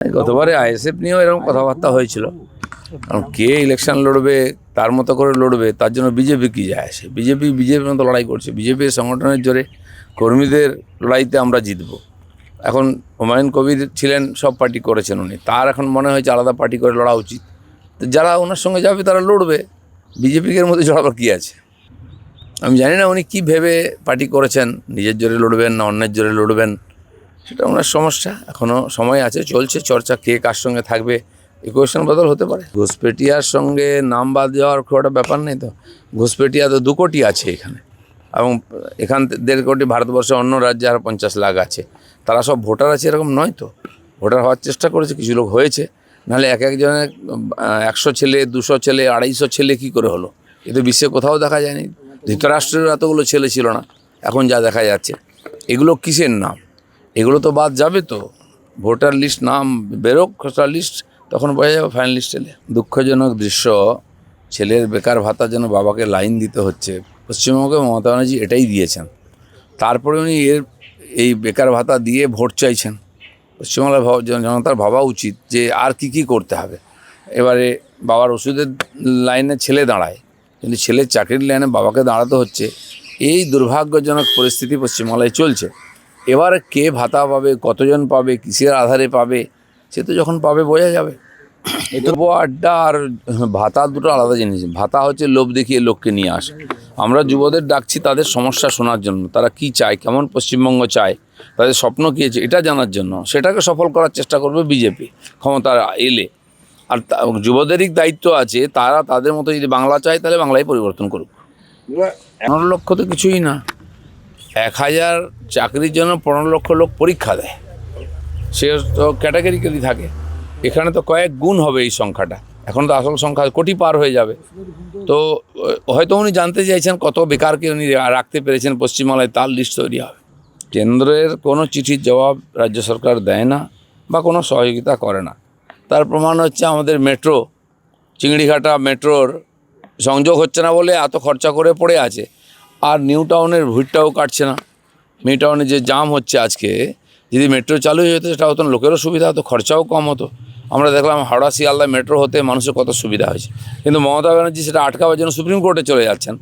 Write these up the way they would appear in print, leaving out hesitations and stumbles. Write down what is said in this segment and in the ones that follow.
গতবারে আইএসএফ নিয়েও এরকম কথাবার্তা হয়েছিল, কারণ কে ইলেকশন লড়বে তার মতো করে লড়বে, তার জন্য বিজেপি কী যায় আসে। বিজেপির মতো লড়াই করছে, বিজেপির সংগঠনের জোরে কর্মীদের লড়াইতে আমরা জিতব। এখন হুমায়ুন কবির ছিলেন, সব পার্টি করেছেন উনি, তার এখন মনে হয়েছে আলাদা পার্টি করে লড়া উচিত। তো যারা ওনার সঙ্গে যাবে তারা লড়বে, বিজেপির মধ্যে জড়াবার কী আছে। আমি জানি না উনি কী ভেবে পার্টি করেছেন, নিজের জোরে লড়বেন না অন্যের জোরে লড়বেন, সেটা ওনার সমস্যা। এখনও সময় আছে, চলছে চর্চা, কে কার সঙ্গে থাকবে ইকুয়েশন বদল হতে পারে। ঘুষপেটিয়ার সঙ্গে নাম বাদ দেওয়ার খুব একটা ব্যাপার নেই তো। ঘুষপেটিয়া তো 2 কোটি আছে এখানে, এবং এখান 1.5 কোটি ভারতবর্ষে অন্য রাজ্যে আরও 50 লাখ আছে। তারা সব ভোটার আছে এরকম নয় তো, ভোটার হওয়ার চেষ্টা করেছে, কিছু লোক হয়েছে, নাহলে এক একজনের 100 ছেলে 200 ছেলে 250 ছেলে কী করে হলো? এ তো বিশ্বে কোথাও দেখা যায়নি। ধৃতরাষ্ট্রের এতগুলো ছেলে ছিল না, এখন যা দেখা যাচ্ছে। এগুলো কিসের নাম? এগুলো তো বাদ যাবে তো, ভোটার লিস্ট নাম বেরোক, ভোটার লিস্ট, তখন বোঝা যাবে ফাইনাল লিস্ট এলে। দুঃখজনক দৃশ্য, ছেলের বেকার ভাতার জন্য বাবাকে লাইন দিতে হচ্ছে। পশ্চিমবঙ্গে মমতা ব্যানার্জি এটাই দিয়েছেন, তারপরে উনি এই বেকার ভাতা দিয়ে ভোট চাইছেন। পশ্চিমবাংলার জনতার ভাবা উচিত যে আর কি করতে হবে। এবারে বাবার ওষুধের লাইনে ছেলে দাঁড়ায়, কিন্তু ছেলের চাকরির লাইনে বাবাকে দাঁড়াতে হচ্ছে। এই দুর্ভাগ্যজনক পরিস্থিতি পশ্চিমবাংলায় চলছে। এবার কে ভাতা পাবে, কতজন পাবে, কিসের আধারে পাবে, সে তো যখন পাবে বোঝা যাবে। এটা আড্ডা আর ভাতা দুটো আলাদা জিনিস। ভাতা হচ্ছে লোভ দেখিয়ে লোককে নিয়ে আসে। আমরা যুবদের ডাকছি তাদের সমস্যা শোনার জন্য, তারা কি চায়, কেমন পশ্চিমবঙ্গ চায়, তাদের স্বপ্ন কী আছে এটা জানার জন্য। সেটাকে সফল করার চেষ্টা করবে বিজেপি ক্ষমতা এলে। আর যুবদেরই দায়িত্ব আছে, তারা তাদের মতো যদি বাংলা চায় তাহলে বাংলায় পরিবর্তন করুক। 15 লক্ষ তো কিছুই না। 1000 চাকরির জন্য 15 লক্ষ লোক পরীক্ষা দেয়, সে তো ক্যাটাগরিক্যালি থাকে। এখানে তো কয়েক গুণ হবে এই সংখ্যাটা, এখন তো আসল সংখ্যা কোটি পার হয়ে যাবে। তো হয়তো উনি জানতে চাইছেন কত বেকারকে উনি রাখতে পেরেছেন পশ্চিমবাংলায়, তার লিস্ট তৈরি হবে। কেন্দ্রের কোনো চিঠির জবাব রাজ্য সরকার দেয় না বা কোনো সহযোগিতা করে না। তার প্রমাণ হচ্ছে আমাদের মেট্রো, চিংড়িঘাটা মেট্রোর সংযোগ হচ্ছে না বলে এত খরচা করে পড়ে আছে। আর নিউ টাউনের ভিড়টাও কাটছে না। নিউ টাউনে যে জাম হচ্ছে আজকে, যদি মেট্রো চালু হয়ে যেত সেটা হতো না, লোকেরও সুবিধা হতো, খরচাও কম হতো। আমরা দেখলাম হাওড়া শিয়ালদা মেট্রো হতে মানুষের কত সুবিধা হয়েছে, কিন্তু মমতা ব্যানার্জি সেটা আটকাবার জন্য সুপ্রিম কোর্টে চলে যাচ্ছেন,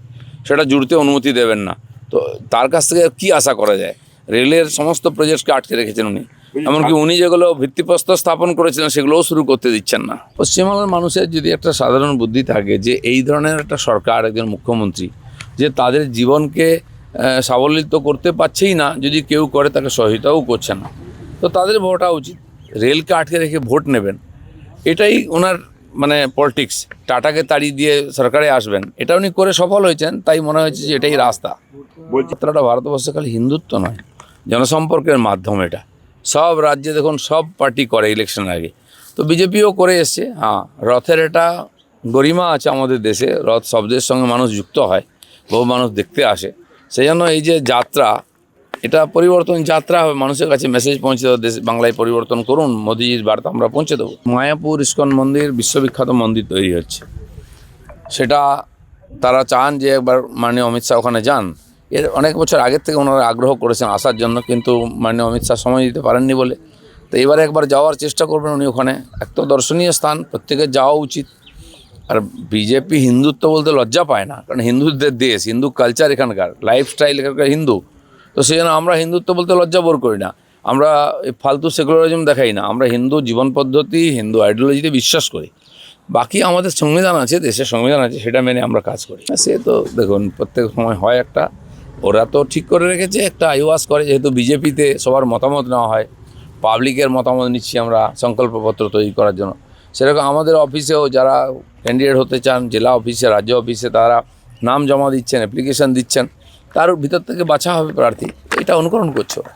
সেটা জুড়তে অনুমতি দেবেন না। তো তার কাছ থেকে কী আশা করা যায়? রেলের সমস্ত প্রজেক্টকে আটকে রেখেছেন উনি, এমনকি উনি যেগুলো ভিত্তিপ্রস্তর স্থাপন করেছিলেন সেগুলোও শুরু করতে দিচ্ছেন না। পশ্চিমবাংলার মানুষের যদি একটা সাধারণ বুদ্ধি থাকে যে এই ধরনের একটা সরকার, একজন মুখ্যমন্ত্রী যে তাদের জীবনকে সাবলীল করতে পারছেই না, যদি কেউ করে তাকে সহায়তাও করছে না, তো তাদের ভোটা উচিত। রেলকে আটকে রেখে ভোট নেবেন, এটাই ওনার মানে পলিটিক্স। টাটাকে তাড়িয়ে দিয়ে সরকারে আসবেন, এটা উনি করে সফল হয়েছেন, তাই মনে হয়েছে যে এটাই রাস্তা। যাত্রাটা ভারতবর্ষে খালি হিন্দুত্ব নয়, জনসম্পর্কের মাধ্যম এটা। সব রাজ্যে দেখুন সব পার্টি করে ইলেকশনের আগে, তো বিজেপিও করে এসছে। হ্যাঁ, রথের এটা গরিমা আছে আমাদের দেশে, রথ শব্দের সঙ্গে মানুষ যুক্ত হয়, বহু মানুষ দেখতে আসে। সেই জন্য এই যে যাত্রা, এটা পরিবর্তন যাত্রা হবে, মানুষের কাছে মেসেজ পৌঁছে দেবো, দেশ বাংলায় পরিবর্তন করুন, মোদিজির বার্তা আমরা পৌঁছে দেবো। মায়াপুর ইস্কন মন্দির বিশ্ববিখ্যাত মন্দির তৈরি হচ্ছে, সেটা তারা চান যে একবার মাননীয় অমিত শাহ ওখানে যান। এর অনেক বছর আগের থেকে ওনারা আগ্রহ করেছেন আসার জন্য, কিন্তু মাননীয় অমিত শাহ সময় দিতে পারেননি বলে। তো এবারে একবার যাওয়ার চেষ্টা করবেন উনি ওখানে। এক তো দর্শনীয় স্থান, প্রত্যেকের যাওয়া উচিত। আর বিজেপি হিন্দুত্ব বলতে লজ্জা পায় না, কারণ হিন্দুদের দেশ, হিন্দু কালচার এখানকার, লাইফস্টাইল এখানকার হিন্দু। তো সেই জন্য আমরা হিন্দুত্ব বলতে লজ্জা বোধ করি না, আমরা ফালতু সেকুলারিজম দেখাই না, আমরা হিন্দু জীবন পদ্ধতি, হিন্দু আইডিওলজিতে বিশ্বাস করি। বাকি আমাদের সংবিধান আছে, দেশের সংবিধান আছে, সেটা মেনে আমরা কাজ করি। সে তো দেখুন প্রত্যেক সময় হয় একটা, ওরা তো ঠিক করে রেখেছে একটা আইওয়াস করে, যেহেতু বিজেপিতে সবার মতামত নেওয়া হয়, পাবলিকের মতামত নিচ্ছি আমরা সংকল্পপত্র তৈরি করার জন্য। সেরকম আমাদের অফিসেও যারা ক্যান্ডিডেট হতে চান, জেলা অফিসে, রাজ্য অফিসে, তারা নাম জমা দিচ্ছেন, অ্যাপ্লিকেশন দিচ্ছেন, তার ভিতর থেকে বাছা হবে প্রার্থী। এটা অনুকরণ করছে ওরা।